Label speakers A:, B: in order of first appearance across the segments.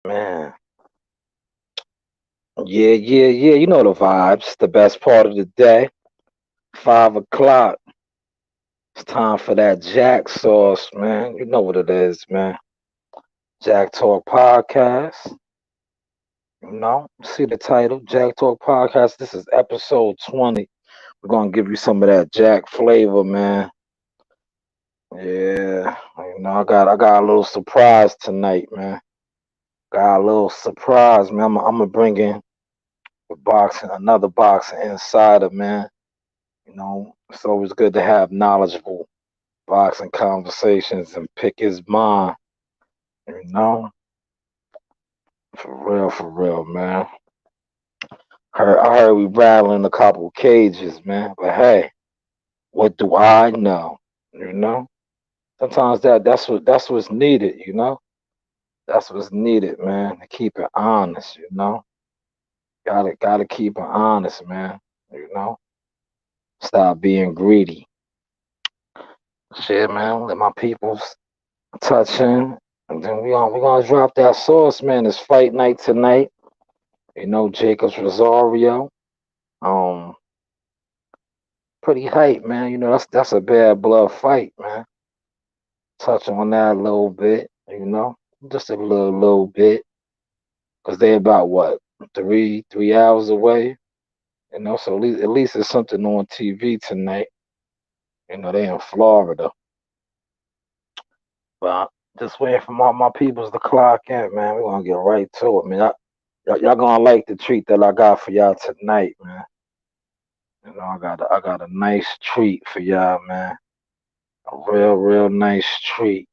A: Man, yeah. You know the vibes. The best part of the day, 5 o'clock. It's time for that Jack sauce, man. You know what it is, man. Jack Talk Podcast. See the title, Jack Talk Podcast. This is episode 20. We're gonna give you some of that Jack flavor, man. Yeah, I got a little surprise tonight, man. Got a little surprise, man. I'm gonna bring in another boxing insider, man. It's always good to have knowledgeable boxing conversations and pick his mind. You know, for real, man. I heard we rattling a couple cages, man. But hey, what do I know? You know, sometimes that's what's needed. That's what's needed, man. To keep it honest. Gotta keep it honest, man. You know, stop being greedy. Shit, man. Let my peoples touch in, and then we gonna drop that sauce, man. It's fight night tonight. Jacobs Rosario. Um, Pretty hype, man. That's a bad blood fight, man. Touch on that a little bit, just a little bit, cause they about what 3 hours away, So at least there's something on TV tonight. They in Florida, but just waiting for my peoples to clock in, man. We're gonna get right to it, man. Y'all gonna like the treat that I got for y'all tonight, man. I got a nice treat for y'all, man. A real nice treat.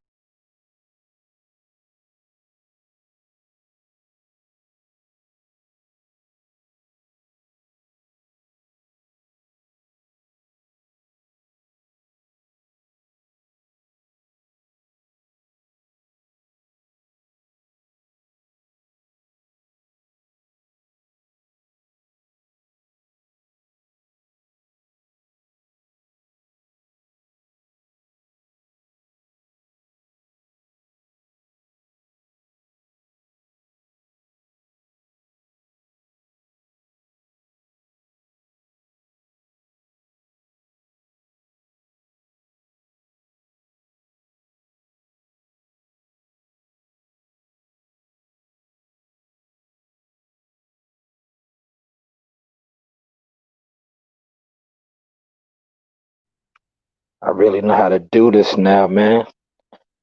A: I really know how to do this now, man.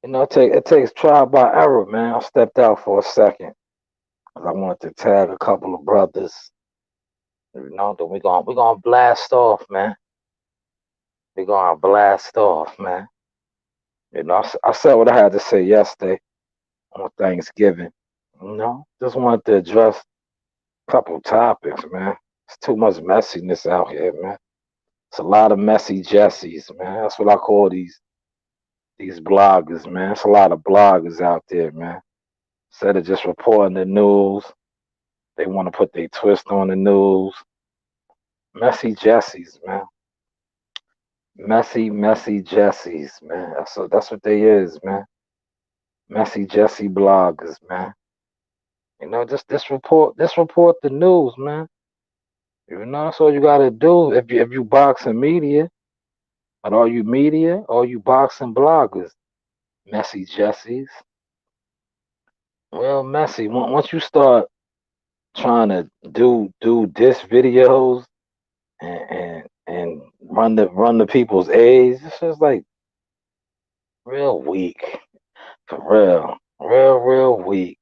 A: It takes trial by error, man. I stepped out for a second 'cause I wanted to tag a couple of brothers. Then we gonna blast off, man. We gonna blast off, man. I said what I had to say yesterday on Thanksgiving. Just wanted to address a couple topics, man. It's too much messiness out here, man. It's a lot of messy Jessies, man. That's what I call these bloggers, man. It's a lot of bloggers out there, man. Instead of just reporting the news, they want to put their twist on the news. Messy Jessies, man. Messy Jessies, man. That's what they is, man. Messy Jesse bloggers, man. Just this report the news, man. That's all you gotta do if you boxing media, but all you media, all you boxing bloggers, messy Jessies. Well, messy. Once you start trying to do this videos and run the people's age, it's just like real weak. For real weak.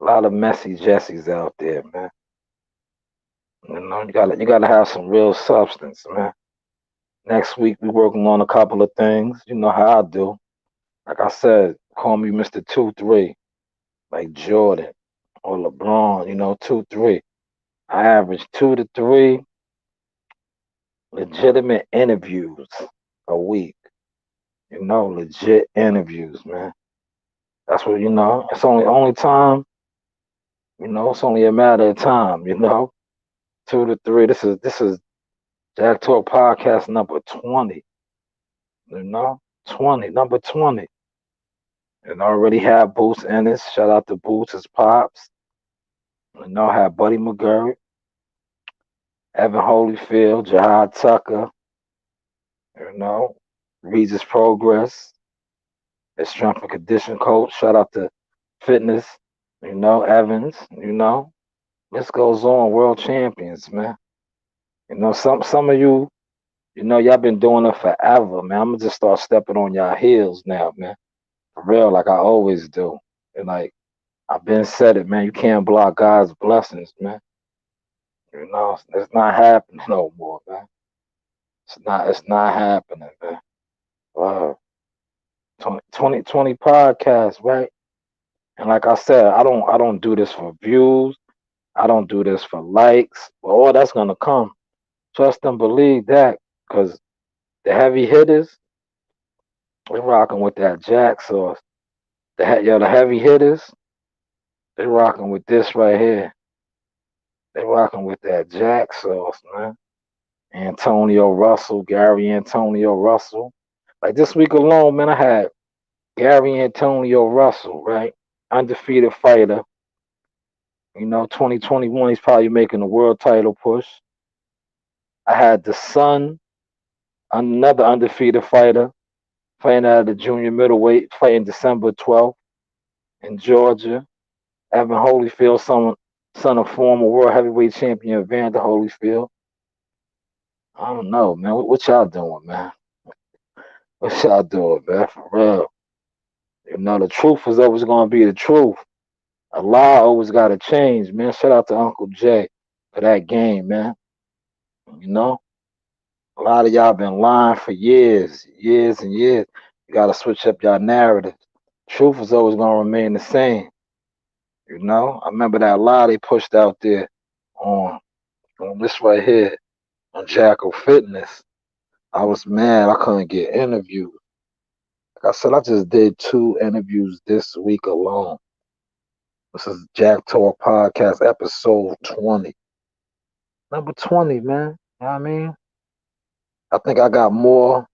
A: A lot of messy Jessies out there, man. You gotta have some real substance, man. Next week we working on a couple of things. You know how I do. Like I said, call me Mr. 2-3, like Jordan or LeBron. 2-3. I average 2 to 3 legitimate interviews a week. Legit interviews, man. That's what It's only time. It's only a matter of time. 2 to 3. This is Jack Talk Podcast number 20. 20, number 20. And I already had Boots Ennis. Shout out to Boots, his pops. I had Buddy McGirt, Evan Holyfield, Jahad Tucker, you know, Regis Progress, his strength and condition coach. Shout out to Fitness, Evans, This goes on, world champions, man. Some of you, y'all been doing it forever, man. I'm gonna just start stepping on y'all heels now, man. For real, like I always do. And like I've been said it, man. You can't block God's blessings, man. It's not happening no more, man. It's not happening, man. Wow. 20 podcasts, right? And like I said, I don't do this for views. I don't do this for likes. Well, all that's gonna come. Trust and believe that, because the heavy hitters, they rocking with that Jack sauce. The heavy hitters, they rocking with this right here. They rocking with that Jack sauce, man. Antonio Russell, Gary Antonio Russell. Like this week alone, man, I had Gary Antonio Russell, right? Undefeated fighter. 2021, he's probably making a world title push. I had the son, another undefeated fighter, fighting out of the junior middleweight, fighting December 12th in Georgia. Evan Holyfield, son of former world heavyweight champion Vander Holyfield. I don't know, man. What y'all doing, man? What y'all doing, man? For real. The truth is always going to be the truth. A lie always got to change, man. Shout out to Uncle Jay for that game, man. You know, a lot of y'all been lying for years, years and years. You got to switch up your narrative. Truth is always going to remain the same. I remember that lie they pushed out there on, on this right here, on Jackal Fitness. I was mad I couldn't get interviewed. Like I said, I just did 2 interviews this week alone. This is JAK Talk Podcast, episode 20. Number 20, man. You know what I mean? I think I got more.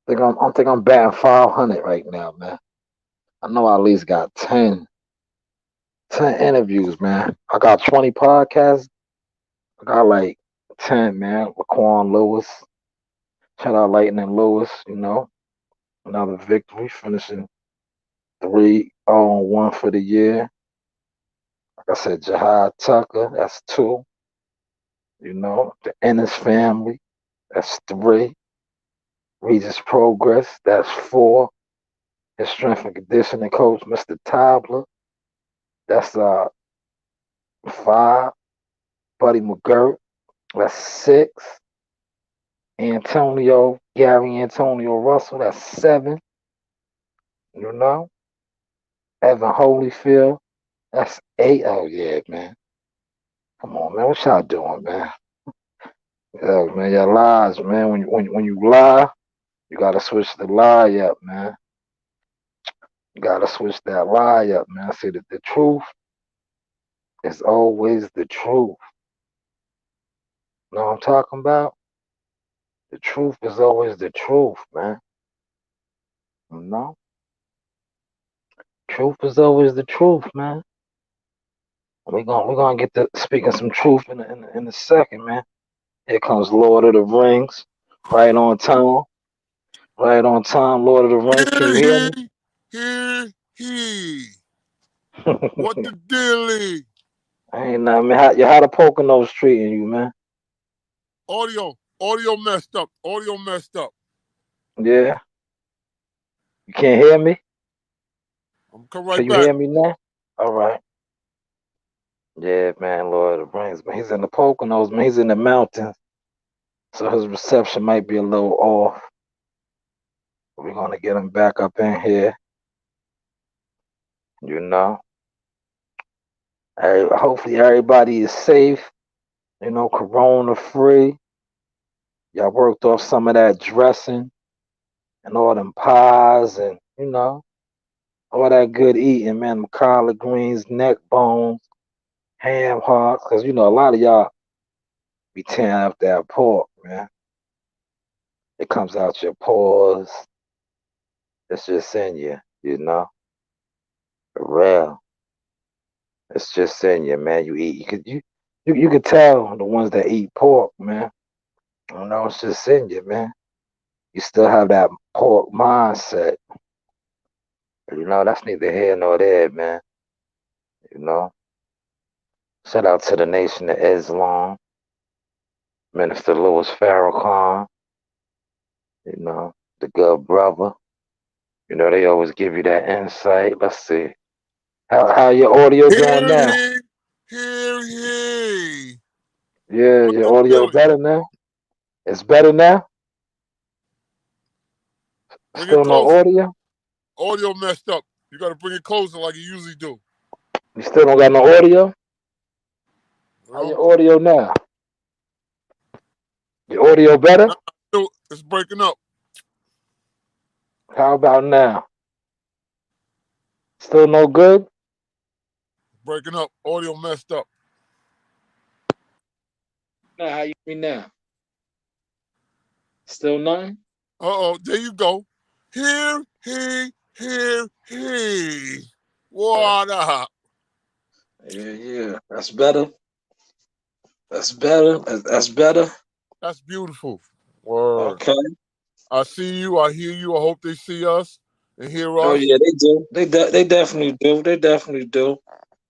A: I think I'm batting 500 right now, man. I know I at least got 10 interviews, man. I got 20 podcasts. I got like 10, man. Laquan Lewis. Shout out Lightning Lewis, Another victory, finishing 3-0-1 for the year. Like I said, Jahad Tucker, that's 2. The Ennis family, that's 3. Regis Progress, that's 4. His strength and conditioning coach, Mr. Tobler, that's 5. Buddy McGirt, that's 6. Gary Antonio Russell, that's 7. You know, Evan Holyfield, that's 8. Oh yeah, man. Come on, man. What y'all doing, man? Yeah, man, your lies, man. When you lie, you gotta switch the lie up, man. You gotta switch that lie up, man. See that the truth is always the truth. Know what I'm talking about? The truth is always the truth, man. You know? Truth is always the truth, man. We're gonna get to speaking some truth in a second, man. Here comes Lord of the Rings. Right on time. Right on time, Lord of the Rings. Can you hear me?
B: He. What the deal is?
A: Ain't nothing, man. How the Poconos treating you, man?
B: Audio messed up. Audio messed up.
A: Yeah. You can't hear me?
B: I'm come
A: Can
B: right
A: you
B: back.
A: hear me now? All right. Yeah, man, Lord of the Rings. Man, he's in the Poconos, man. He's in the mountains. So his reception might be a little off. We're gonna get him back up in here, you know. Hopefully everybody is safe, corona free. Y'all worked off some of that dressing and all them pies and, all that good eating, man. Them collard greens, neck bones, ham hocks. Because, a lot of y'all be tearing up that pork, man. It comes out your pores. It's just in you. You know, for real. It's just in you, man. You could tell the ones that eat pork, man. You know, it's just in you, man. You still have that pork mindset. You know, that's neither here nor there, man. You know, shout out to the Nation of Islam, Minister Louis Farrakhan. You know, the good brother. You know, they always give you that insight. Let's see. How your audio doing
B: Hear
A: now?
B: ye, hear ye.
A: Yeah,
B: What
A: your
B: up,
A: audio
B: Billy?
A: better now? It's better now?
B: Bring it
A: Still no
B: closer.
A: audio?
B: Audio messed up. You got to bring it closer like you usually do.
A: You still don't got no audio?
B: You
A: How
B: know?
A: your audio now? Your audio better?
B: Nah, still, it's breaking up.
A: How about now? Still no good?
B: Breaking up. Audio messed up.
A: Now, how you mean now? Still nothing?
B: Uh-oh, there you go. Hear he, hear he.
A: Okay.
B: What up?
A: Yeah. That's better. That's better. That's better.
B: That's beautiful. Word.
A: Okay.
B: I see you. I hear you. I hope they see us and hear
A: Oh
B: us.
A: yeah, they do. They definitely do. They definitely do.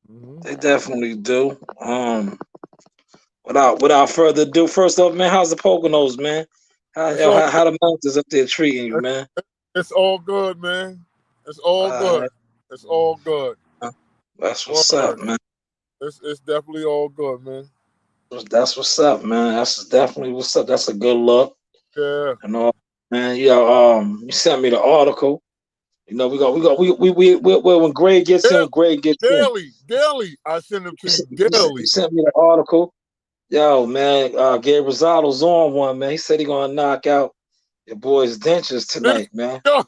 B: Hmm.
A: They definitely do. Without further ado, first up, man, how's the Poconos, man? How
B: It's
A: yo,
B: all
A: how the mountains up there treating you, man?
B: it's all good, man. It's all
A: Uh,
B: good. It's all good.
A: that's what's up,
B: Word.
A: man.
B: It's definitely all good, man.
A: That's what's up, man. That's definitely what's up. That's a good look.
B: Yeah.
A: And all, man. Yeah. You sent me the article. You know, when Greg gets in,
B: Yeah.
A: when Greg gets in.
B: Daily. I send them to you
A: You
B: daily.
A: sent me the article. Yo, man, Gabe Rosado's on one, man. He said he gonna knock out your boy's dentures tonight, man.
B: Yo,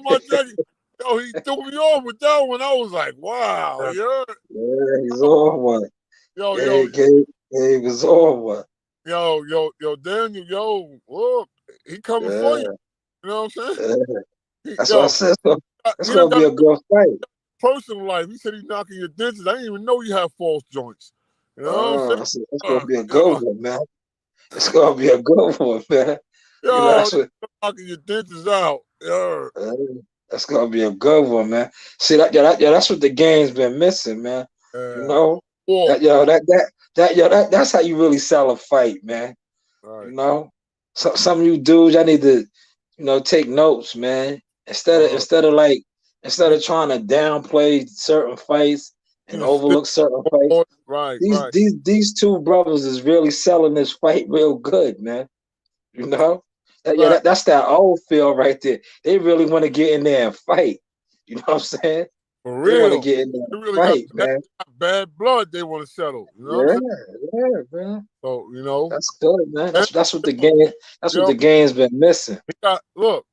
B: my daddy. Yo, he threw me off with that one. I was like, wow, yeah.
A: Yeah, he's on one.
B: Yo, yo,
A: Gabe is on one.
B: Daniel, look, he coming for you.
A: Yeah,
B: You know what I'm saying?
A: yeah. That's what I
B: Yo,
A: said. That's
B: he done
A: gonna be
B: got
A: a good fight.
B: personal life. He said he's knocking your dentures. I didn't even know you have false joints. You know what I'm saying?
A: That's gonna be a good
B: Yo,
A: one, man. It's gonna be a good one, man. You know,
B: yo, knocking your dentures out. Yeah.
A: uh, that's gonna be a good one, man. See that's what the game's been missing, man. You
B: Yeah.
A: know,
B: War.
A: that yo, that's how you really sell a fight, man. You
B: Right.
A: know, some of you dudes, I need to, take notes, man. Instead of
B: Uh,
A: instead of like instead
B: you,
A: of trying to downplay certain fights
B: you
A: and
B: the stick.
A: overlook certain fights,
B: Right,
A: these
B: right.
A: these these two brothers is really selling this fight real good, man. You know,
B: Fact.
A: that's that old feel right there. They really want to get in there and fight. You know what I'm saying?
B: For
A: They want to
B: real.
A: get in there
B: They
A: and
B: really
A: fight, man.
B: got bad blood they want to settle. You know what I'm
A: Yeah,
B: saying?
A: yeah, man.
B: So,
A: That's good, man.
B: and,
A: That's what the
B: yo,
A: game. That's what
B: yo,
A: the game's been missing.
B: look,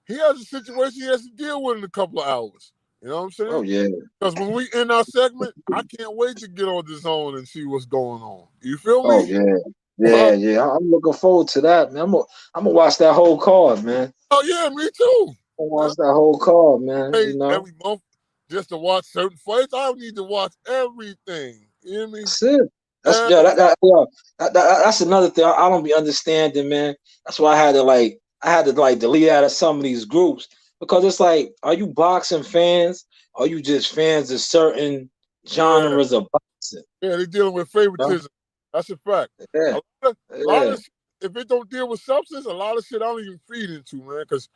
B: he has a situation he has to deal with in a couple of hours. You know what I'm
A: Oh
B: saying?
A: yeah,
B: Because when we end our segment, I can't wait to get on the zone and see what's going on. You feel
A: oh
B: me?
A: yeah, yeah. I'm looking forward to that, man. I'm gonna watch that whole card, man.
B: Oh yeah, me too.
A: I'm gonna
B: Yeah,
A: watch that whole card, man.
B: hey, every month just to watch certain fights. I need to watch everything. You hear me?
A: That's it. That's
B: Yeah,
A: yeah. That's another thing I don't be understanding, man. That's why I had to like delete out of some of these groups because it's like, are you boxing fans? Or are you just fans of certain
B: yeah,
A: genres of boxing?
B: they're dealing with
A: No?
B: favoritism. That's a fact.
A: Yeah,
B: A lot
A: yeah,
B: of if it don't deal with substance, a lot of shit I don't even feed into, man. Because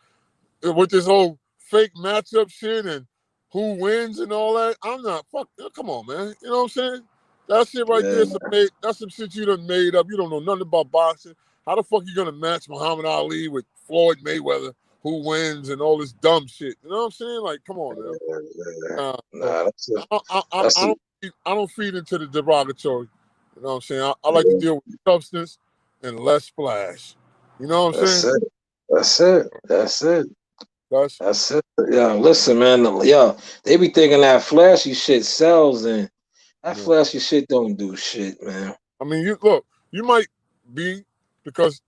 B: with this whole fake matchup shit and who wins and all that, I'm not. Fuck, come on, man. You know what I'm saying? That shit right there,
A: yeah,
B: that's some shit you done made up. You don't know nothing about boxing. How the fuck you gonna match Muhammad Ali with Floyd Mayweather? Who wins and all this dumb shit? You know what I'm saying? Like, come on, man.
A: yeah.
B: So
A: Nah, that's it.
B: I
A: That's it.
B: don't I don't feed into the derogatory. You know what I'm saying? I like to
A: Yeah,
B: deal with substance and less splash. You know what I'm
A: that's
B: saying?
A: it. That's it. That's it.
B: That's
A: That's it. Yeah, listen, man. Yeah, they be thinking that flashy shit sells, and that
B: no.
A: flashy shit don't do shit, man.
B: I mean, you look. You might be because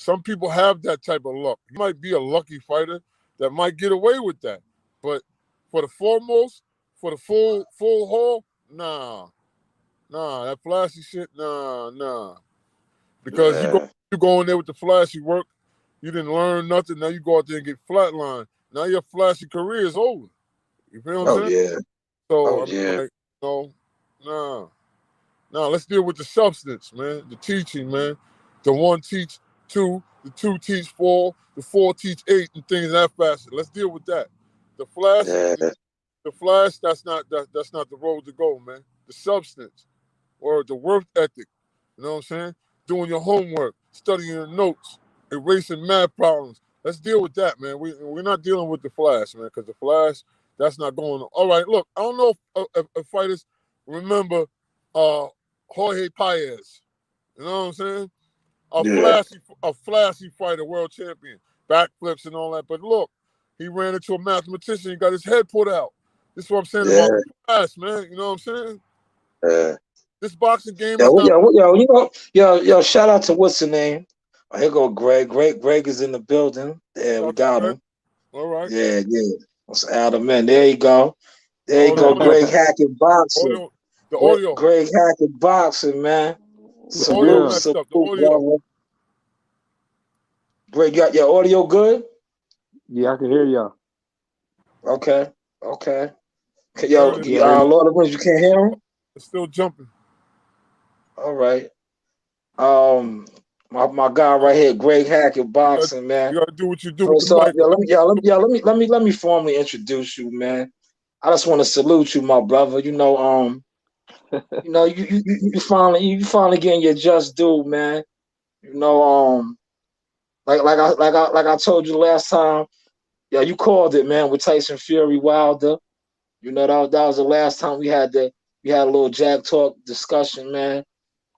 B: some people have that type of luck. You might be a lucky fighter that might get away with that. But for the foremost, for the full haul, nah, that flashy shit, nah. Because
A: Yeah.
B: you go in there with the flashy work, you didn't learn nothing. Now you go out there and get flatlined. Now your flashy career is over. You feel what I'm
A: Oh
B: saying?
A: yeah. Oh
B: So I mean,
A: yeah.
B: like, nah. Now let's deal with the substance, man. The teaching, man. The one teach two, the two teach four, the four teach eight, and things of that fashion. Let's deal with that. The flash,
A: Yeah.
B: the flash. That's not the road to go, man. The substance or the work ethic. You know what I'm saying? Doing your homework, studying your notes, erasing math problems. Let's deal with that, man. We're not dealing with the flash, man, because the flash that's not going on. All right, look, I don't know if fighters remember uh, Jorge Paez. You know what I'm saying?
A: Yeah.
B: A flashy fighter, world champion, backflips and all that. But look, he ran into a mathematician. He got his head put out. This is what I'm saying
A: Yeah.
B: about the flash, man. You know what I'm saying?
A: Yeah.
B: This boxing game
A: Yeah.
B: is not.
A: Yo, shout out to what's the name? Oh, here go Greg. Greg is in the building. Yeah, we
B: Shout to
A: got
B: Greg.
A: him.
B: All right.
A: Yeah. That's Adam, man. There you go. There you
B: Oh,
A: go. Greg Hackett boxing.
B: the audio,
A: Greg Hackett boxing, man.
B: the audio
A: Salute,
C: Yeah,
B: messed up. The
A: salute,
B: audio.
A: brother. Greg, got your audio good?
C: yeah, I can hear y'all.
A: Okay. Okay.
B: Hearing
A: Yo,
B: it,
C: Yeah, hear me?
A: Lord of the Rings, you can't hear him?
B: it's still jumping.
A: All right. My guy right here, Greg Hackett
B: You got
A: boxing, man.
B: you got to do what you do with the
A: First off,
B: mic.
A: let me formally introduce you, man. I just want to salute you, my brother. You finally getting your just due, man. You know, like I told you last time, yeah, you called it, man, with Tyson Fury Wilder. That was the last time we had a little Jack Talk discussion, man.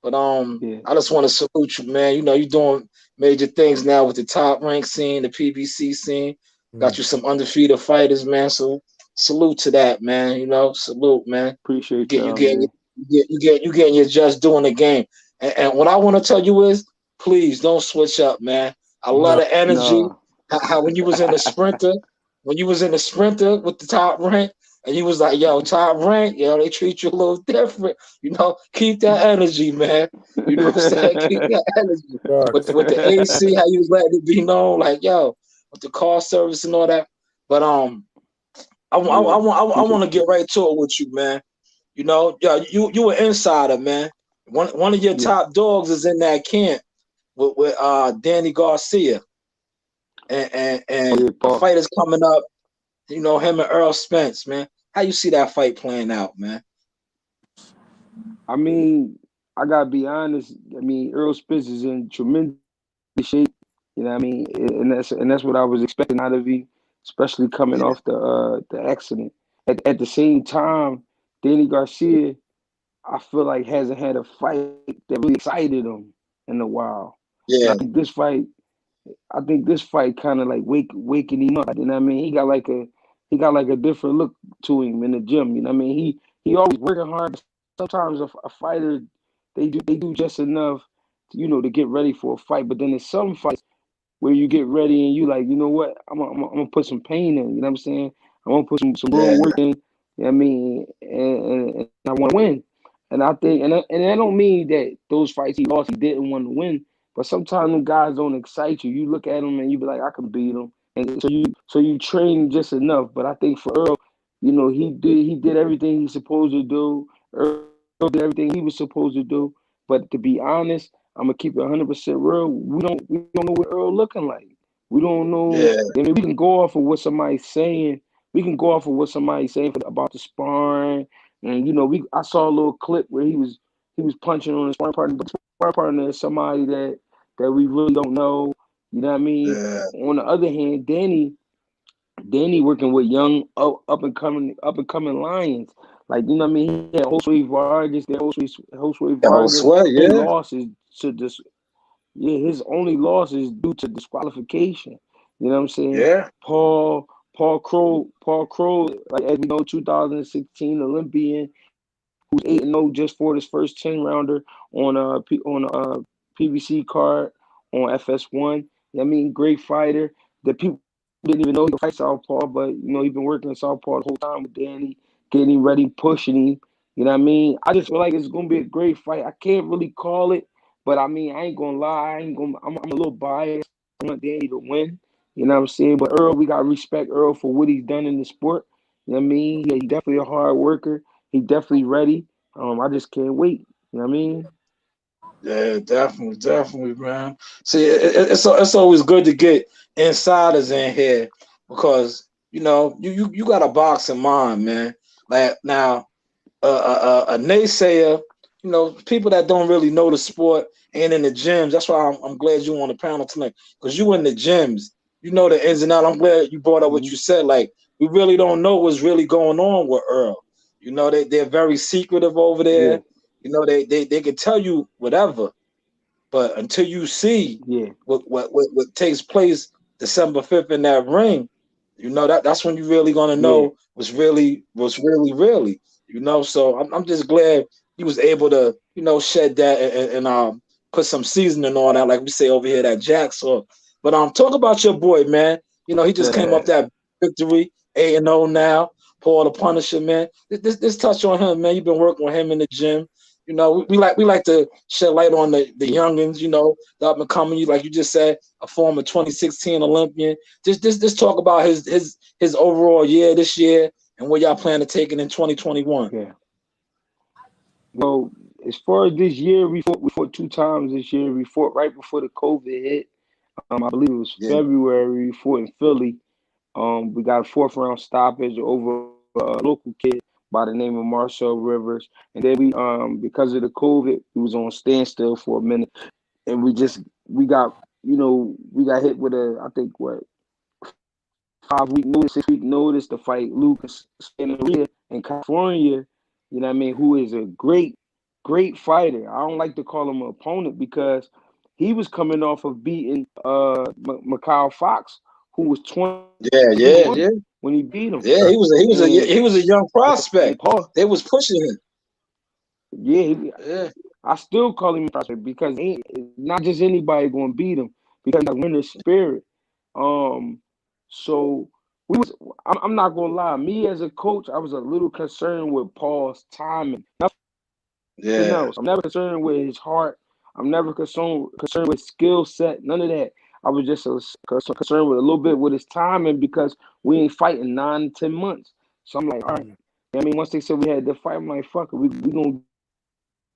A: But
C: Yeah.
A: I just want to salute you, man. You're doing major things now with the top rank scene, the PBC scene. Got
B: Mm.
A: you some undefeated fighters, man. So salute to that, man. Salute, man. You
C: Appreciate
A: get you
C: y'all,
A: getting
C: man.
A: you getting your just doing the game. And what I want to tell you is, please don't switch up, man. I love
B: No.
A: the energy.
C: Nah.
A: How when you was in the sprinter with the top rank, and you was like, yo, top rank, they treat you a little different. Keep that energy, man. You know what I'm saying? Keep that energy. With
B: Facts.
A: the AC, how you was letting it be known, like, yo, with the car service and all that. But
C: Yeah.
A: I
C: Appreciate
A: want to get right to it with you, man. Yeah, you an insider, man. One of your
C: yeah.
A: top dogs is in that camp with Danny Garcia,
C: Oh
A: and
C: yeah,
A: a
C: Paul.
A: fight is coming up. Him and Earl Spence, man. How you see that fight playing out, man?
C: I mean, I gotta be honest. I mean, Earl Spence is in tremendous shape. You know what I mean? And that's what I was expecting out of him, especially coming
A: Yeah,
C: off the accident. At the same time, Danny Garcia, I feel like hasn't had a fight that really excited him in a while. And
A: yeah,
C: I think this fight kind of like waking him up. You know what I mean? He got like a different look to him in the gym. You know what I mean? He always working hard. But sometimes a fighter they do just enough, to get ready for a fight. But then there's some fights where you get ready and you like, you know what? I'm gonna put some pain in. You know what I'm saying? I'm gonna put some real
A: yeah,
C: work in. You know what I mean? And I want to win. And I think, and I don't mean that those fights he lost, he didn't want to win. But sometimes them guys don't excite you. You look at them and you be like, I can beat them. And so you train just enough. But I think for Earl, he did everything he's supposed to do. Earl did everything he was supposed to do. But to be honest, I'm gonna keep it 100% real. We don't know what Earl looking like. We don't know.
A: yeah,
C: I mean, we can go off of what somebody's saying. We can go off of what somebody's saying about the sparring, and I saw a little clip where he was punching on his sparring partner, but the sparring partner is somebody that we really don't know. You know what I mean?
A: yeah.
C: On the other hand, Danny working with young up and coming lions. Like, you know what I mean? He had Josue Vargas, Josue
A: The whole
C: Vargas.
A: sweat,
C: His
A: yeah,
C: losses to this, yeah, his only loss is due to disqualification. You know what I'm saying?
A: yeah,
C: Paul Crow, like as we know, 2016 Olympian, who's 8-0 just for his first 10 rounder on a PBC card on FS1. I mean, great fighter. The people didn't even know he could fight Southpaw, but he been working Southpaw the whole time with Danny, getting him ready, pushing him. You know what I mean? I just feel like it's gonna be a great fight. I can't really call it, but I mean, I ain't gonna lie. I'm a little biased. I want Danny to win. You know what I'm saying? But Earl, we gotta respect Earl for what he's done in the sport. You know what I mean? He definitely a hard worker. He definitely ready. I just can't wait. You know what I mean?
A: Yeah, definitely, man. See, it's always good to get insiders in here because you got a boxing mind, man. Like now, a naysayer, people that don't really know the sport and in the gyms. That's why I'm glad you on the panel tonight because you in the gyms, you know the ins and outs. I'm glad you brought up what you said. Like we really don't know what's really going on with Earl. They're very secretive over
C: Yeah,
A: there. They can tell you whatever, but until you see
C: yeah,
A: what takes place December 5th in that ring, that's when you really gonna
C: yeah.
A: know what's really. So I'm just glad he was able to shed that and put some seasoning on that, like we say over here, that Jack sauce. But talk about your boy, man. He just came up that victory, 8-0 now. Paul the Punisher, man. This touch on him, man. You've been working with him in the gym. We like to shed light on the
C: Yeah.
A: youngins, the up and coming. You like you just said, a former 2016 Olympian. Just talk about his overall year this year and where y'all plan to take it in 2021.
C: Yeah. Well, as far as this year, we fought 2 times this year. We fought right before the COVID hit. I believe it was
A: Yeah,
C: February. We fought in Philly. We got a fourth round stoppage over a local kid by the name of Marcel Rivers. And then because of the COVID, we was on standstill for a minute. And we got, we got hit with I think what, 5 week notice, 6 week notice to fight Lucas in California, you know what I mean, who is a great fighter. I don't like to call him an opponent because he was coming off of beating Mikhail Fox, who was
A: yeah,
C: 21
A: yeah, yeah,
C: when he beat him.
A: yeah. He was a he was a
C: And
A: he was a young
C: and
A: prospect.
C: Paul,
A: They was pushing him.
C: yeah,
A: Yeah,
C: I still call him a prospect because not just anybody going to beat him because he got winner spirit. Um, so we was. I'm not gonna lie. Me as a coach, I was a little concerned with Paul's timing. Nothing
A: yeah,
C: else. I'm never concerned with his heart. I'm never concerned with skill set. None of that. I was just concerned with a little bit with his timing because we ain't fighting 9 to 10 months. So I'm like, all right. I mean, once they said we had to fight, I'm like, fuck it. We gonna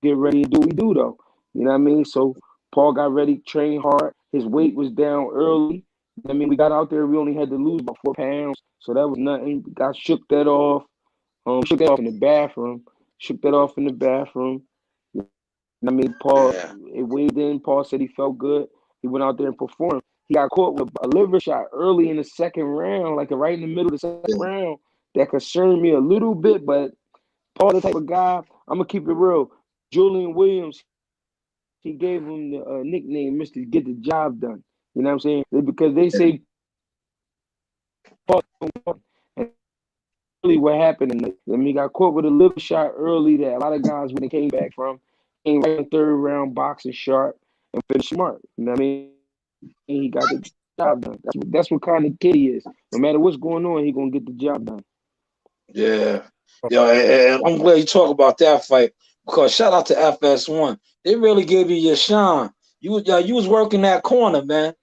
C: get ready and do what we do though. You know what I mean? So Paul got ready, trained hard. His weight was down early. I mean, we got out there. We only had to lose about 4 pounds, so that was nothing. Got shook that off. Shook that off in the bathroom. Shook that off in the bathroom. You know what I mean? Paul, it
A: yeah,
C: weighed in. Paul said he felt good. He went out there and performed. He got caught with a liver shot early in the second round, like right in the middle of the second
A: yeah,
C: round. That concerned me a little bit, but Paul, the type of guy, I'm gonna keep it real. Julian Williams, he gave him the nickname Mister Get the Job Done. You know what I'm saying? Because they say Paul and that's really what happened tonight. I mean, he got caught with a liver shot early that a lot of guys when they came back from came right in the third round boxing sharp and finished smart. You know what I mean? He got the job done. That's what kind of kid he is. No matter what's going on, he gonna get the job done.
A: yeah. Yo, and I'm glad you talk about that fight because shout out to FS1. They really gave you your shine. You was working that corner, man.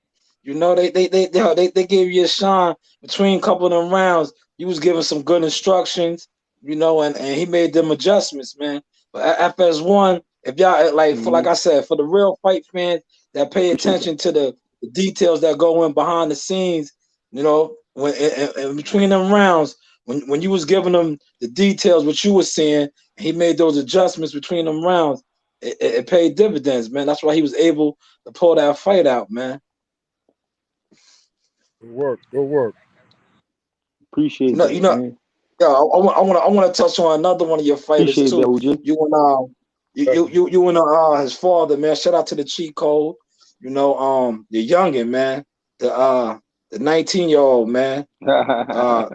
A: They gave you a shine between a couple of them rounds. You was giving some good instructions, and he made them adjustments, man. But FS1, if y'all like I
C: Mm-hmm.
A: said, for the real fight fans that pay
C: Appreciate
A: attention
C: that.
A: to the details that go in behind the scenes, when in between them rounds, when you was giving them the details, what you was seeing, he made those adjustments between them rounds. It paid dividends, man. That's why he was able to pull that fight out, man.
B: Good work. Good work.
A: You
C: Appreciate
A: know, you
C: that,
A: know.
C: man.
A: Yeah, I want to touch on another one of your fighters
C: Appreciate that,
A: too.
C: OJ.
A: You and his father, man. Shout out to the cheat code. The youngin, man. The 19-year-old man. Uh,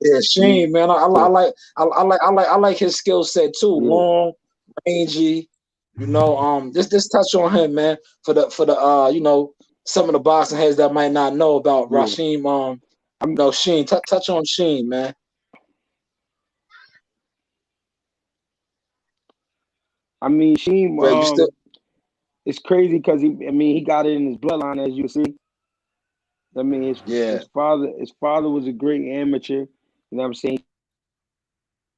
A: yeah,
C: yeah,
A: Shane, man. I like his skill set too.
C: yeah,
A: Long, rangy. This touch on him, man, for the some of the boxing heads that might not know about
C: Yeah.
A: Rasheem. Sheen. Touch on Sheen, man.
C: I mean, Sheem,
A: Greg, you still?
C: it's crazy because he got it in his bloodline, as you see. I mean,
A: Yeah,
C: his father was a great amateur. You know what I'm saying?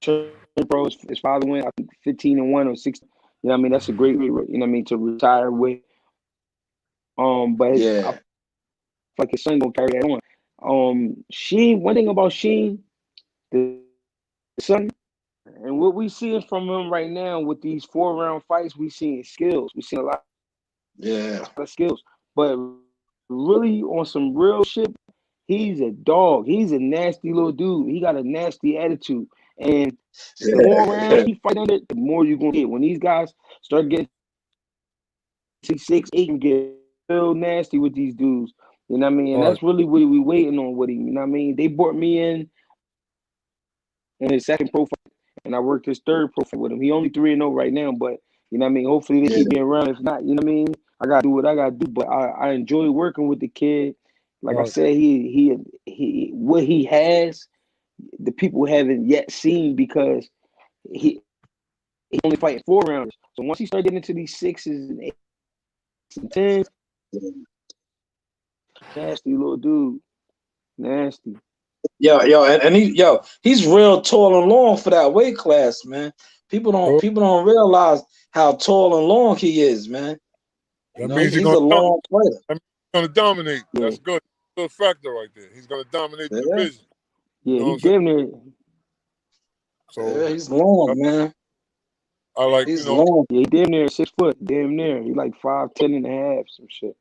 C: Turned pro. His father went, I think, 15-1 or 16. You know what I mean? That's a great, you know what I mean, to retire with. But I
A: yeah,
C: feel like his son gonna carry that on. Sheen. One thing about Sheen, the son, and what we seeing from him right now with these 4-round fights, we seeing skills. We seeing a lot
A: yeah,
C: of skills. But really, on some real shit, he's a dog. He's a nasty little dude. He got a nasty attitude. And the
A: yeah,
C: more rounds he fight under, the more you're gonna get. When these guys start getting 6, 8, and get real nasty with these dudes. You know what I mean? And
B: Right.
C: that's really what we waiting on with him. You know what I mean? They brought me in on his second pro fight, and I worked his third pro fight with him. He only 3-0 right now, but you know what I mean? Hopefully they
A: yeah,
C: keep me around. If not, you know what I mean? I gotta do what I gotta do. But I enjoy working with the kid. Like I
B: Right.
C: said, he what he has, the people haven't yet seen because he only fighting 4 rounders. So once he start getting into these 6s and 8s and 10s, nasty little dude. Nasty.
A: he's real tall and long for that weight class, man. People don't
B: So
A: people don't realize how tall and long he is, man.
B: that means
A: He's a long fighter.
B: that means he's gonna dominate.
C: Yeah.
B: That's good. Good factor right there. He's gonna dominate the
A: Yeah,
B: division. You
C: Yeah,
B: know what
C: he
B: I'm saying?
C: damn near.
B: So
A: yeah, he's long,
B: I,
A: man.
B: I like,
A: He's long.
C: Yeah, he damn near 6 foot. Damn near. He like 5'10" and a half, some shit.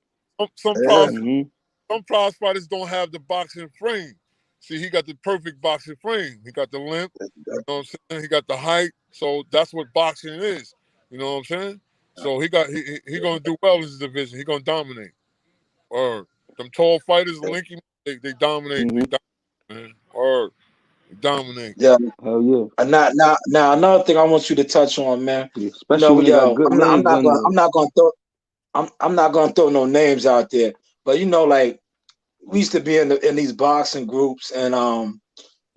B: some
A: Yeah,
B: prize
C: Hmm.
B: some prize fighters don't have the boxing frame. See, he got the perfect boxing frame. He got the limp. You know what I'm saying? He got the height. So that's what boxing is. You know what I'm saying? So he gonna do well in this division. He gonna dominate. Or them tall fighters, Linky, they dominate. They
C: Hmm.
B: dominate, man. Or they dominate.
A: yeah.
C: Hell yeah.
A: Now another thing I want you to touch on, man.
C: Yeah. Especially when they got good names under.
A: I'm not gonna throw no names out there, but like we used to be in these boxing groups, and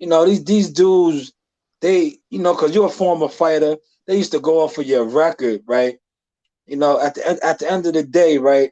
A: these dudes, they because you're a former fighter, they used to go off of your record, right? At the end of the day, right?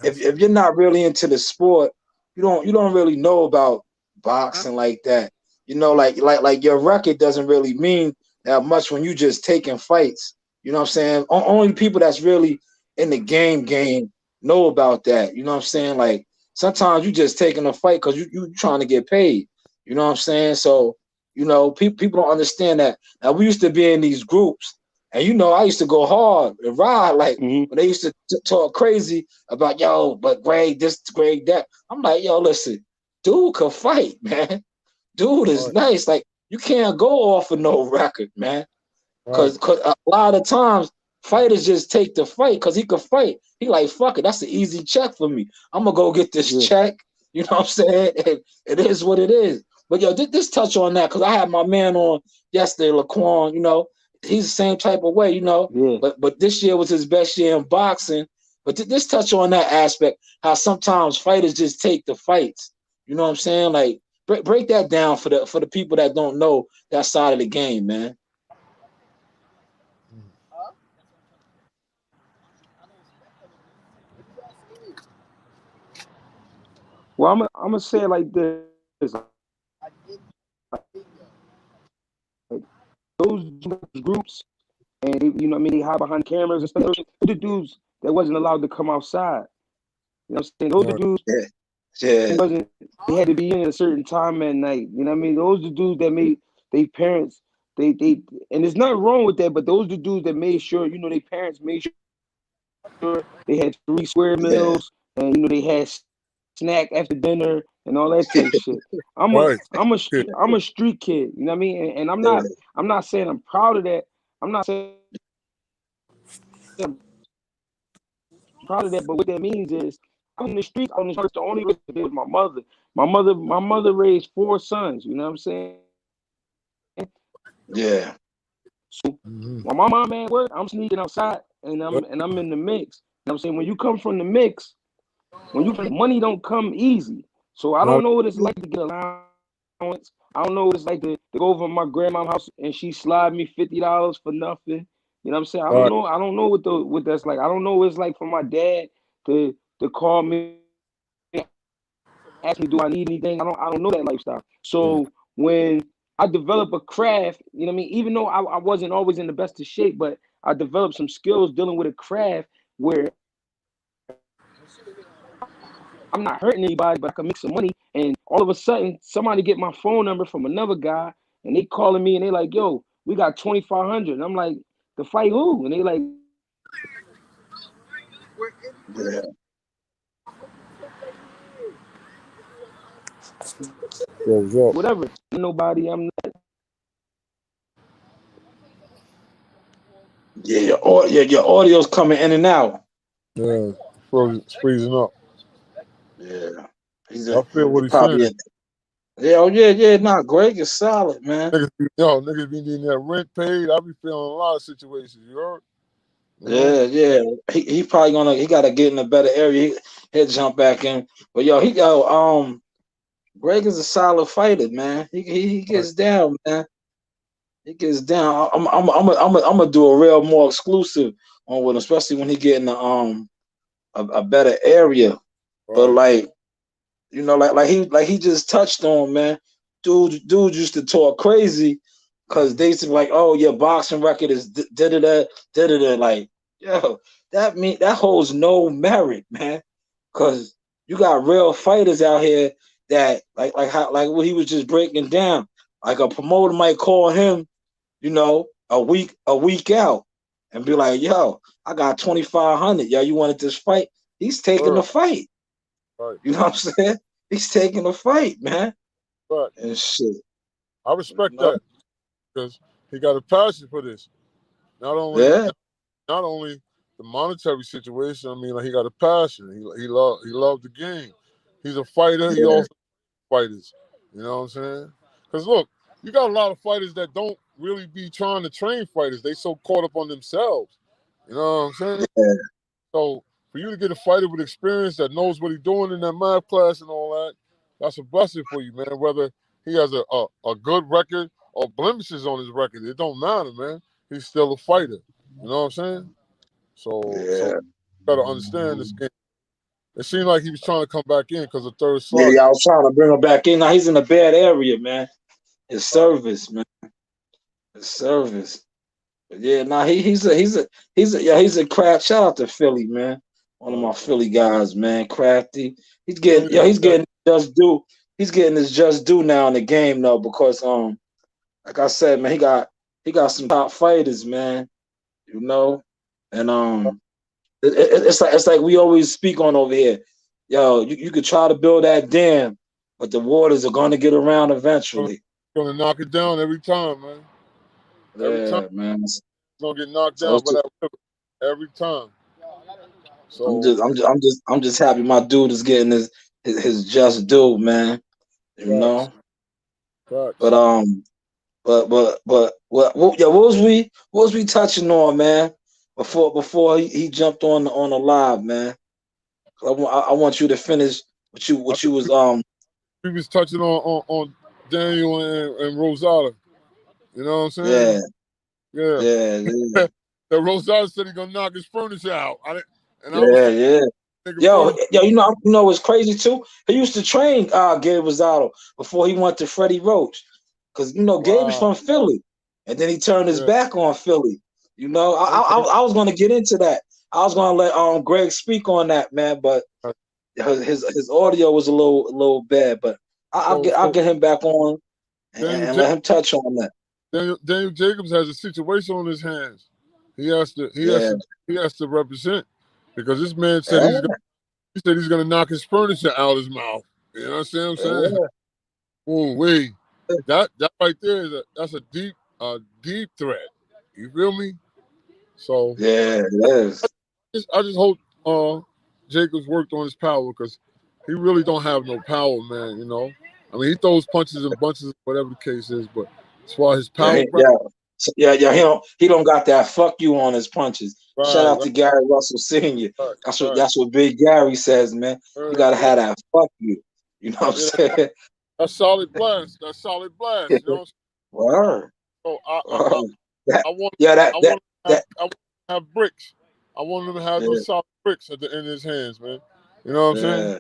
A: If you're not really into the sport, you don't really know about boxing like that. Like your record doesn't really mean that much when you just taking fights. You know what I'm saying? Only people that's really in the game know about that. You know what I'm saying? Like sometimes you just taking a fight because you trying to get paid. You know what I'm saying? So people don't understand that. Now we used to be in these groups, and I used to go hard and ride like
C: Hmm.
A: when they used to talk crazy about but Greg this, Greg that. I'm like, listen, dude could fight, man. Dude is
B: Right,
A: nice. Like you can't go off of no record, man.
B: right,
A: Cause a lot of times fighters just take the fight because he could fight. He like, fuck it, that's an easy check for me. I'm gonna go get this
C: Yeah.
A: check. You know what I'm saying? It is what it is. But this touch on that because I had my man on yesterday, Laquan. He's the same type of way.
C: Yeah.
A: But this year was his best year in boxing. But this touch on that aspect, how sometimes fighters just take the fights. You know what I'm saying? Like break that down for the people that don't know that side of the game, man.
C: Well, I'm gonna say it like this. Those groups, and you know what I mean, they hide behind cameras and stuff. Those are the dudes that wasn't allowed to come outside. You know what I'm saying? Those are
B: right,
C: the dudes
A: Yeah, yeah,
C: wasn't they had to be in at a certain time at night. You know what I mean? Those are the dudes that made their parents they and there's nothing wrong with that, but those are the dudes that made sure, their parents made sure they had 3 square
A: yeah,
C: meals and they had snack after dinner and all that type of shit. I'm a
B: right.
C: I'm a
B: Yeah,
C: I'm a street kid, you know what I mean? And
A: yeah,
C: I'm not saying I'm proud of that. I'm not saying I'm proud of that, but what that means is I was in the streets. I was in the streets. The only reason was my mother. My mother raised 4 sons. You know what I'm saying?
A: yeah,
C: So
B: hmm
C: when my mom at work, I'm sneaking outside and I'm in the mix. You know what I'm saying? When you come from the mix, money don't come easy. So I
B: Not
C: don't know what it's like to get allowance. I don't know what it's like to go over to my grandma's house and she slide me $50 for nothing. You know what I'm saying? I don't
B: right,
C: know. I don't know what that's like. I don't know what it's like for my dad to call me, ask me, do I need anything? I don't know that lifestyle.
B: yeah,
C: So when I develop a craft, you know what I mean? Even though I wasn't always in the best of shape, but I developed some skills dealing with a craft where I'm not hurting anybody, but I can make some money. And all of a sudden, somebody get my phone number from another guy, and they calling me, and they like, "Yo, we got 2,500." And I'm like, "To fight who?" And they like,
A: Yeah.
B: goes up.
C: "Whatever, nobody." I'm not.
A: Yeah, your audio's coming in and out.
B: Yeah, freezing up.
A: Yeah.
B: I feel
A: He
B: what he's
A: probably
B: saying.
A: in. Yeah, oh yeah. Nah, Greg is solid, man.
B: Niggas be needing that rent paid. I be feeling a lot of situations. You heard? You know?
A: Yeah. He probably he gotta get in a better area. He'll jump back in. But Greg is a solid fighter, man. He
B: Right,
A: gets down, man. He gets down. I'm gonna do a real more exclusive on with him, especially when he get in a better area. But
B: right,
A: like, like he just touched on, man. Dude used to talk crazy because they used to be like, oh, your boxing record is da da da da da. Like, yo, that holds no merit, man. Because you got real fighters out here that like what he was just breaking down. Like a promoter might call him, a week out and be like, yo, I got 2,500. Yo, you wanted this fight? He's taking the
B: right,
A: fight.
B: right,
A: You know what I'm saying? He's taking the fight, man.
B: right.
A: And shit.
B: I
A: You
B: respect
A: know?
B: that because he got a passion for this. Not only
A: Yeah.
B: not only the monetary situation. I mean, like he got a passion. He loved the game. He's a fighter. He
A: Yeah.
B: also fighters. You know what I'm saying? Because look, you got a lot of fighters that don't really be trying to train fighters. They so caught up on themselves. You know what I'm saying?
A: Yeah.
B: So for you to get a fighter with experience that knows what he's doing in that math class and all that, that's a blessing for you, man. Whether he has a good record or blemishes on his record, it don't matter, man. He's still a fighter. You know what I'm saying? So
A: Yeah.
B: you gotta understand this game. It seemed like he was trying to come back in because of third
A: Yeah,
B: slot.
A: I was trying to bring him back in. Now he's in a bad area, man. His
B: Right,
A: service, man. His service. But yeah, he's a craft. Shout out to Philly, man. One of
B: right.
A: my Philly guys, man. Crafty. He's
B: Yeah,
A: getting
B: yeah,
A: he's
B: yeah.
A: getting just due. He's getting his just due now in the game though, because like I said, man, he got some top fighters, man. You know, and it's like we always speak on over here. Yo, you could try to build that dam, but the waters are gonna get around eventually.
B: Gonna knock it down every time, man. Every time
A: Yeah, man.
B: it's gonna get knocked
A: So
B: down
A: it's
B: by
A: just,
B: that river. Every time.
A: I'm
B: So
A: just I'm just I'm just I'm just happy my dude is getting his just due, man. You
B: facts,
A: know, but
B: facts.
A: um, but what was we touching on, man? Before he jumped on the live, man. I want you to finish what you
B: I
A: what you
B: think
A: was
B: we was touching on Daniel and Rosada. You know what I'm saying?
A: yeah
B: Yeah.
A: yeah
B: That Rosada said he gonna knock his furniture out. And I was
A: yeah
B: saying
A: yeah.
B: nigga
A: Yo,
B: furniture.
A: yo, what's crazy too? He used to train Gabe Rosado before he went to Freddie Roach, because Gabe is
B: Wow.
A: from Philly, and then he turned his
B: Yeah.
A: back on Philly.
B: Okay.
A: I was going to get into that. I was going to let Greg speak on that, man, but his audio was a little bad. But I'll
B: So
A: get I'll
B: so
A: get him back on
B: Daniel
A: and let him touch on that.
B: Daniel Jacobs has a situation on his hands. He has to he has
A: Yeah,
B: to he has to represent because this man said
A: yeah,
B: he said he's gonna knock his furniture out his mouth. You know what I'm saying?
A: yeah,
B: Oh wait, that right there that's a deep threat. You feel me? So
A: yeah. It is.
B: I just hope Jacobs worked on his power because he really don't have no power, man. I mean he throws punches and bunches, whatever the case is, but as far as his
A: Yeah,
B: power,
A: yeah, yeah. He don't got that fuck you on his punches.
D: Shout
B: Right,
D: out
B: right,
D: to Gary Russell Sr.
B: right,
D: That's what
B: right.
D: that's what Big Gary says, man. You gotta
B: Yeah,
D: have that fuck you. You know what I'm
B: yeah.
D: saying?
B: That's solid blast. That's solid blast. You know what I'm saying?
D: Word.
B: So
D: Word. That
B: I want
D: yeah, that
B: I
D: that
B: want
D: that
B: I want to have bricks. I want him to have
D: yeah,
B: those solid bricks at the end of his hands, man. You know what I'm saying?
D: yeah.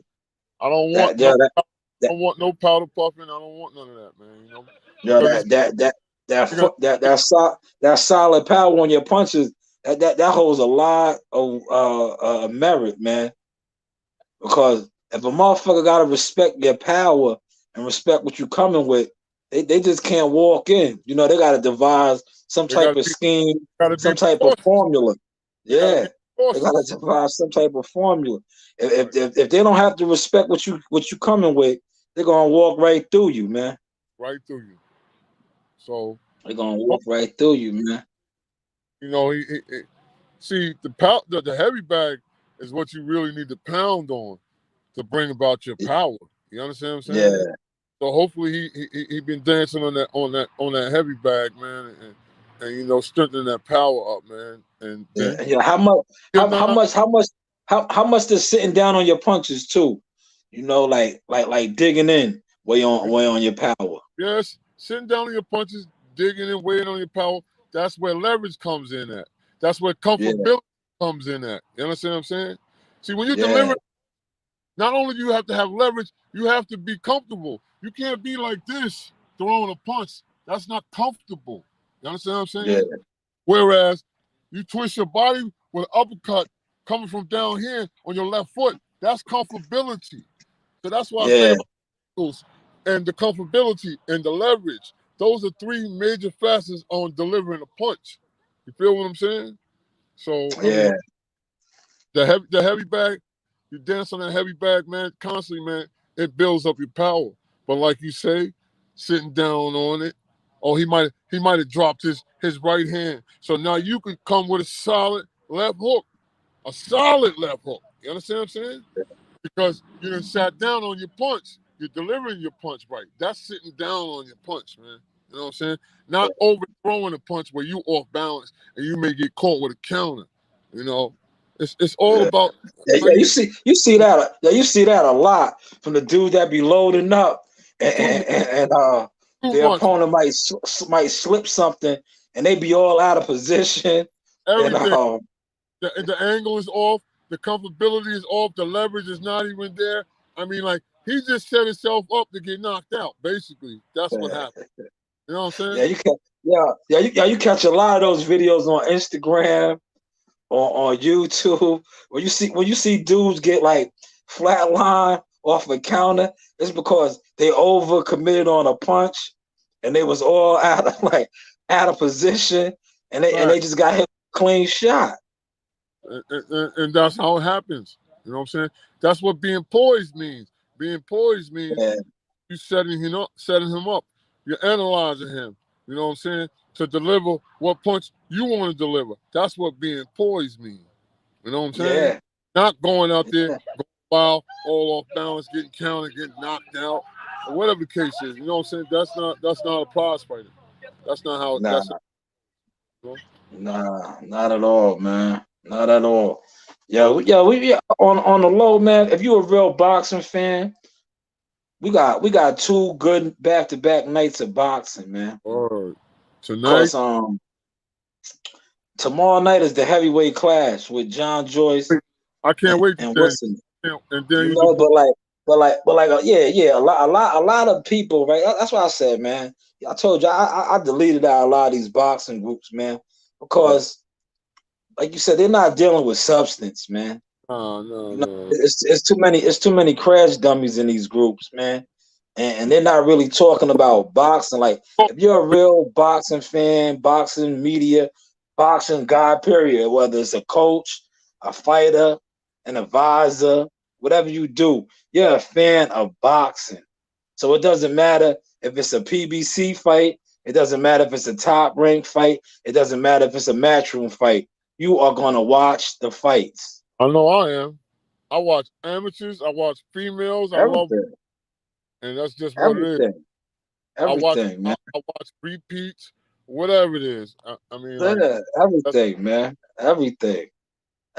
B: I don't want
D: That
B: no
D: yeah, that,
B: I
D: that
B: don't want no powder puffing. I don't want none of that, man. You know,
D: yeah,
B: because it's you're gonna
D: that solid power on your punches, that holds a lot of merit, man. Because if a motherfucker gotta respect your power and respect what you coming with, they just can't walk in. You know, they gotta devise some
B: they
D: type of scheme,
B: gotta be
D: some type of
B: precautious.
D: formula.
B: They gotta
D: Yeah.
B: be
D: They gotta
B: cautious.
D: devise some type of formula.
B: Right,
D: If they don't have to respect what you coming with, they're gonna walk right through you, man.
B: right through you. So
D: They're gonna walk right through you, man.
B: you know, see the heavy bag is what you really need to pound on to bring about your power. You understand what I'm saying?
D: Yeah,
B: So hopefully he been dancing on that heavy bag, man, and you know strengthening that power up, man, and then
D: yeah. How much
B: get knocked.
D: how much does sitting down on your punches too? You know, like digging in way on your power.
B: Yes, sitting down on your punches, digging and weighing on your power. That's where leverage comes in at. That's where
D: Yeah,
B: comfortability comes in at. You understand what I'm saying? See, when you
D: yeah,
B: deliver, not only do you have to have leverage, you have to be comfortable. You can't be like this throwing a punch. That's not comfortable. You understand what I'm
D: yeah,
B: saying? Whereas you twist your body with an uppercut coming from down here on your left foot, that's comfortability. So that's why I say
D: yeah,
B: about angles and the comfortability and the leverage. Those are three major facets on delivering a punch. You feel what I'm saying? So I mean,
D: yeah,
B: the heavy bag, you dance on that heavy bag, man, constantly, man. It builds up your power. But like you say, sitting down on it, oh, he might have dropped his right hand. So now you can come with a solid left hook, a solid left hook. You understand what I'm saying? Because you done sat down on your punch. You're delivering your punch right. That's sitting down on your punch, man. You know what I'm saying? Not overthrowing a punch where you off balance and you may get caught with a counter. You know, it's all
D: yeah.
B: about
D: Yeah,
B: how
D: yeah, you see that a lot from the dude that be loading up,
B: too
D: and
B: too
D: their
B: much.
D: opponent might slip something, and they be all out of position, and
B: Everything. The angle is off. The comfortability is off. The leverage is not even there. I mean, like he just set himself up to get knocked out. Basically, that's what happened. You know what I'm
D: yeah,
B: saying?
D: you catch a lot of those videos on Instagram or on YouTube when you see dudes get like flatline off a counter, it's because they over committed on a punch and they was all out of position and
B: Right.
D: they just got hit with a clean shot.
B: And that's how it happens. You know what I'm saying? That's what being poised means. Being poised means
D: Yeah,
B: you setting him up. You're analyzing him. You know what I'm saying? To deliver what punch you want to deliver. That's what being poised means. You know what I'm saying?
D: yeah,
B: Not going out there,
D: yeah.
B: going wild, all off balance, getting counted, getting knocked out, or whatever the case is. You know what I'm saying? That's not a prize fighter. That's not how.
D: Nah,
B: That's you know?
D: nah, not at all, man. Not at all. Yeah,
B: So
D: yeah, on the low, man. If you a real boxing fan, we got two good back to back nights of boxing, man.
B: tonight,
D: Cause tomorrow night is the heavyweight clash with John Joyce
B: I can't wait to
D: and
B: then.
D: Wilson.
B: And
D: You
B: Daniel
D: know,
B: Dubois.
D: yeah, yeah, a lot of people, right? That's what I said, man. I told you, I deleted out a lot of these boxing groups, man,
B: Right.
D: because, like you said, they're not dealing with substance, man.
B: No, no,
D: You know,
B: no.
D: it's too many crash dummies in these groups, man, and they're not really talking about boxing. Like, if you're a real boxing fan, boxing media, boxing guy, period, whether it's a coach, a fighter, an advisor, whatever you do, you're a fan of boxing. So it doesn't matter if it's a PBC fight. It doesn't matter if it's a top rank fight. It doesn't matter if it's a matchroom fight. You are gonna watch the fights.
B: I know I am. I watch amateurs. I watch females. I love,
D: Everything,
B: and that's just what it is.
D: everything,
B: I watch.
D: everything, man.
B: I watch repeats. whatever it is. I mean, like
D: Yeah,
B: that's
D: everything, man. Everything.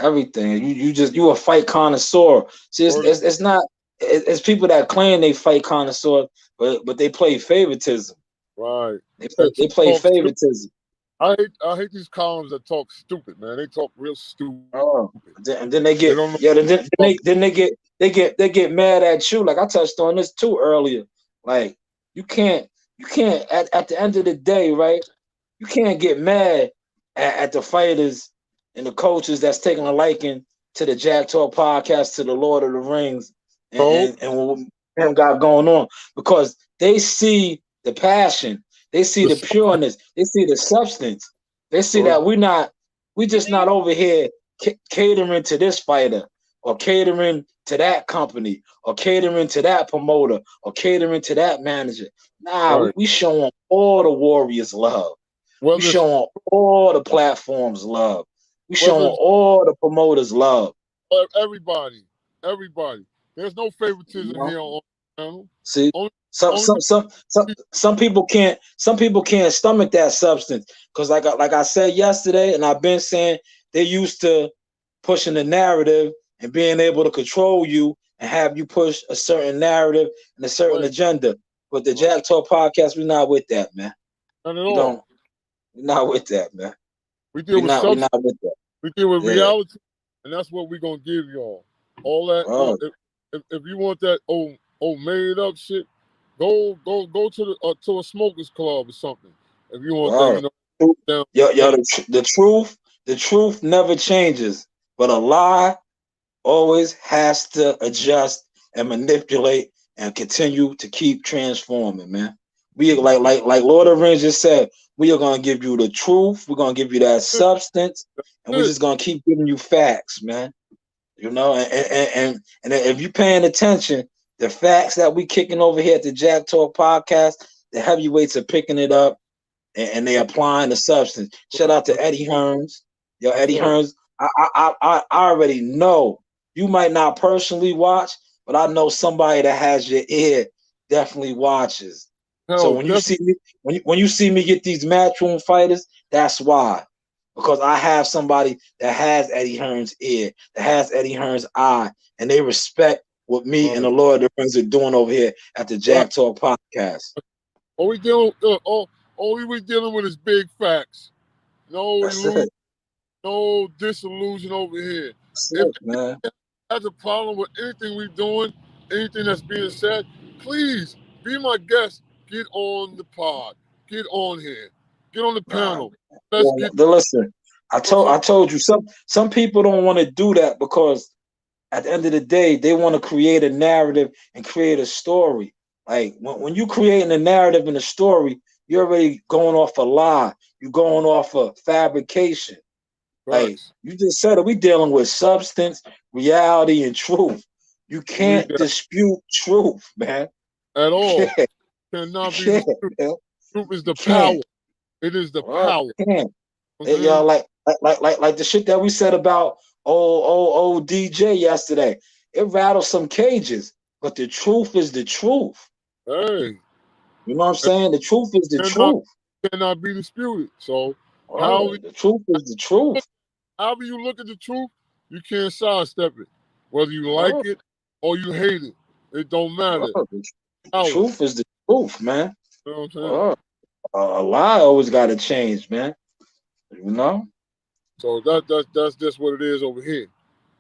D: You a fight connoisseur. See,
B: word.
D: it's not. It's people that claim they fight connoisseur, but they play favoritism.
B: Right.
D: They play
B: And
D: they play
B: talk stupid.
D: favoritism.
B: I hate these columns that talk stupid, man. They talk real stupid.
D: Oh, and then they
B: They
D: get
B: don't know.
D: they get mad at you. Like I touched on this too earlier. Like you can't at the end of the day, right? You can't get mad at the fighters and the coaches that's taking a liking to the JAK Talk podcast, to the Lord of the Rings,
B: No,
D: and what him got going on, because they see the passion, they see
B: the
D: the
B: substance.
D: pureness, they see the substance, they see
B: Word.
D: that we just not over here catering to this fighter or catering to that company or catering to that promoter or catering to that manager. Nah,
B: Right.
D: we showing all the warriors love. We
B: Whether it's
D: showing all the platforms love. We
B: whether
D: showing
B: it's
D: all the promoters love.
B: everybody, everybody. There's no
D: You
B: favoritism
D: know?
B: here on the channel.
D: See,
B: Only,
D: some
B: only
D: some some some some people can't stomach that substance, because like I said yesterday, and I've been saying, they used to pushing the narrative and being able to control you and have you push a certain narrative and a certain
B: way,
D: agenda. But the
B: right?
D: Jack Talk podcast, we're not with that, man.
B: Not at
D: We don't.
B: all.
D: We're not with that, man.
B: We deal with
D: We're
B: substance.
D: not with that.
B: We deal with
D: Yeah.
B: reality, and that's what we're gonna give y'all. All that.
D: Oh,
B: If you want that old made up shit, go to a smokers club or something. If you want that,
D: wow.
B: down
D: Yo,
B: pain.
D: the truth never changes, but a lie always has to adjust and manipulate and continue to keep transforming, man. We like Lord of the Rings just said, we are gonna give you the truth, we're gonna give you that substance, and we're
B: It.
D: just gonna keep giving you facts, man. You know, and if you paying attention, the facts that we kicking over here at the Jack Talk podcast, the heavyweights are picking it up, and they applying the substance. Shout out to Eddie Hearns. Yo,
B: That's
D: Eddie
B: right.
D: Hearns, I already know you might not personally watch, but I know somebody that has your ear definitely watches. So
B: Hell,
D: when you
B: definitely.
D: see me, when you see me get these matchroom fighters, that's why. Because I have somebody that has Eddie Hearns' ear, that has Eddie Hearns' eye, and they respect what me and the
B: Right.
D: Lord of the Rings are doing over here at the
B: Right.
D: Jack Talk podcast.
B: All we dealing with is big facts. No
D: That's
B: illusion,
D: it.
B: no disillusion over here.
D: That's
B: If
D: it, man.
B: has a problem with anything we doing, anything that's being said, please be my guest. Get on the pod. Get on here. Get on the
D: Nah,
B: panel. Let's
D: well,
B: get
D: listen.
B: what's up.
D: I told you, some people don't want to do that, because at the end of the day, they want to create a narrative and create a story. Like when you creating a narrative and a story, you're already going off a lie. You're going off a fabrication. Like
B: Facts.
D: you just said it, we dealing with substance, reality, and truth. You
B: Believe
D: can't
B: that
D: dispute truth, man.
B: at
D: You
B: all.
D: can't. You
B: Cannot be
D: can't,
B: disputed.
D: man.
B: Truth is
D: You
B: the
D: can't.
B: power. It is the
D: Oh,
B: power.
D: you can't.
B: You know what I'm
D: Y'all
B: saying?
D: like the shit that we said about old DJ yesterday. It rattled some cages, but the truth is the truth.
B: Hey,
D: You know what I'm
B: it
D: saying? The truth is the
B: cannot
D: truth.
B: cannot be disputed. So how
D: Oh, the truth is the truth.
B: however you look at the truth, you can't sidestep it. Whether you like
D: Oh,
B: it or you hate it, it don't matter.
D: the
B: Power.
D: truth is the truth, man.
B: You know what I'm saying?
D: Oh, a lie always got to change, man. You know?
B: So that's just what it is over here.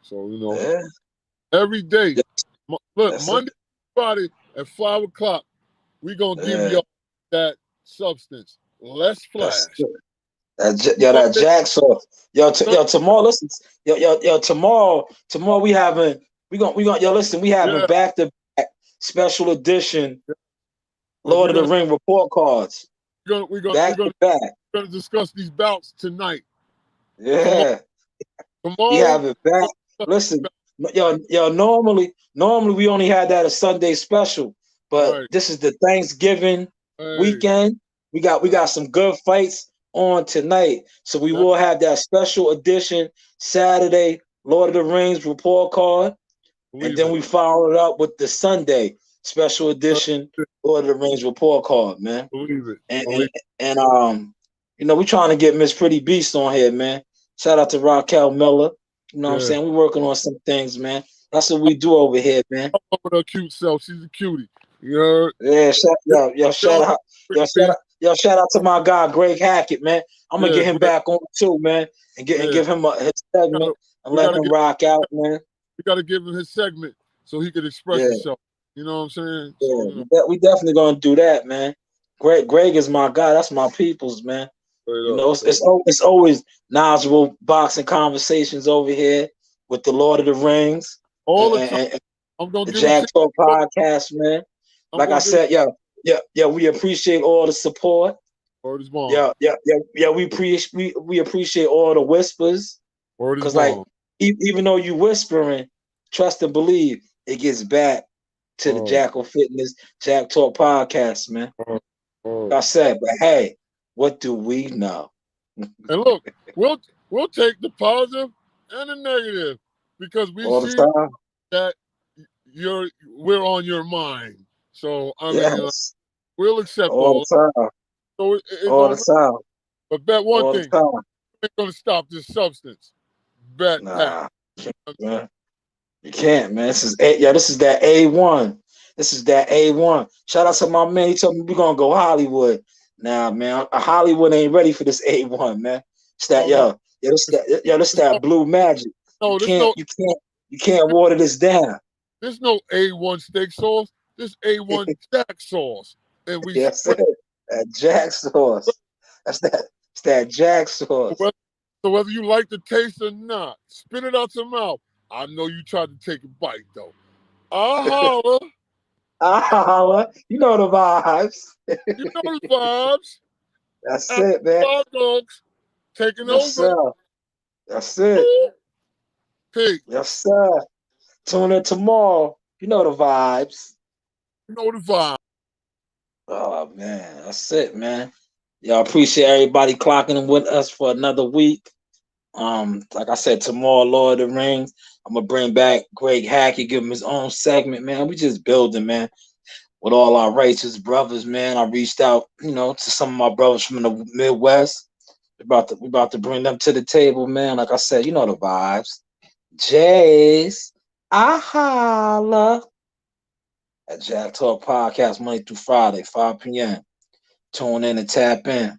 B: So
D: Yeah,
B: every day, look,
D: that's it.
B: Monday, Friday at 5 o'clock, we gonna give
D: Yeah,
B: y'all that substance. Less
D: that's
B: flash.
D: it. That
B: Monday,
D: Jack sauce.
B: Sunday,
D: Tomorrow, listen, tomorrow we gonna yo, listen, we having
B: yeah,
D: back to back special edition
B: because
D: Lord of the Ring report cards.
B: we're
D: Back to back.
B: gonna discuss these bouts tonight. Tomorrow,
D: Yeah. We
B: tomorrow,
D: have it back. Listen, normally we only had that a Sunday special, but
B: right?
D: this is the Thanksgiving
B: Hey,
D: weekend. We got some good fights on tonight, so we
B: that,
D: will have that special edition Saturday Lord of the Rings report card, and
B: believe
D: then
B: it.
D: we follow it up with the Sunday special
B: Uh,
D: edition Lord of the Rings report card, man.
B: Believe it.
D: And and,
B: Believe
D: and You know, we trying to get Miss Pretty Beast on here, man. Shout out to Raquel Miller. You know what I'm
B: Yeah.
D: saying? We working on some things, man. That's what we do over here, man.
B: I love her cute self. She's a cutie. You heard?
D: Yeah,
B: Y'all know Pretty Beast.
D: shout out to my guy Greg Hackett, man. I'm gonna
B: Yeah,
D: get him
B: Greg.
D: back on too, man, and
B: Yeah.
D: give him his
B: We
D: segment
B: gotta,
D: and
B: we
D: let
B: gotta
D: him
B: get
D: rock out, man.
B: we gotta give him his segment so he could express
D: Yeah,
B: himself. You know what I'm saying?
D: yeah,
B: So, you know,
D: we definitely gonna do that, man. Greg is my guy. That's my people's, man.
B: straight
D: You
B: up.
D: know,
B: So
D: it's always knowledgeable boxing conversations over here with the Lord of the Rings
B: all the time,
D: and
B: I'm gonna
D: the
B: give it
D: JAK
B: to
D: Talk
B: you.
D: podcast, man.
B: I'm
D: Like I
B: gonna give it
D: said, yeah, we appreciate all the support.
B: word is bond.
D: Yeah. We appreciate all the whispers,
B: Word is
D: cause like
B: bond.
D: even though you whispering, trust and believe it gets back to the
B: Word,
D: Jackal Fitness Jack Talk podcast, man.
B: word, word.
D: Like I said, but hey, what do we know?
B: And look, we'll we'll take the positive and the negative because we
D: All the
B: see
D: time.
B: that we're on your mind. So I mean,
D: Yes.
B: we'll accept
D: All
B: all.
D: the time.
B: So it
D: All the
B: don't.
D: time.
B: But bet one
D: All the
B: thing,
D: time.
B: ain't gonna stop this substance. Bet that.
D: Nah, man. You can't, man. This is that A1. This is that A1. Shout out to my man. He told me we're gonna go Hollywood. Nah, man. Hollywood ain't ready for this A1, man. It's that
B: Oh no,
D: this
B: it's
D: that
B: no,
D: blue magic.
B: no, this no,
D: You can't water this down.
B: this no A1 steak sauce. This A1 jack sauce, and we
D: Yes,
B: spray.
D: sir. That Jack sauce. It's that Jack
B: So
D: sauce.
B: whether, so whether you like the taste or not, spit it out your mouth. I know you tried to take a bite though. I holler.
D: Ah, you know the vibes.
B: You know the vibes.
D: That's
B: Apple
D: it, man.
B: hot dogs taking
D: Yes,
B: over.
D: sir. That's it.
B: Woo! Peace.
D: Yes, sir. Tune in tomorrow. You know the vibes.
B: You know the vibe.
D: Oh man, that's it, man. Y'all appreciate everybody clocking in with us for another week. Like I said, tomorrow, Lord of the Rings. I'm gonna bring back Greg Hackett, give him his own segment, man. We just building, man, with all our righteous brothers, man. I reached out, to some of my brothers from the Midwest. We about to bring them to the table, man. Like I said, you know the vibes. Jays, I holla at Jack Talk Podcast Monday through Friday, 5 p.m. Tune in and tap in.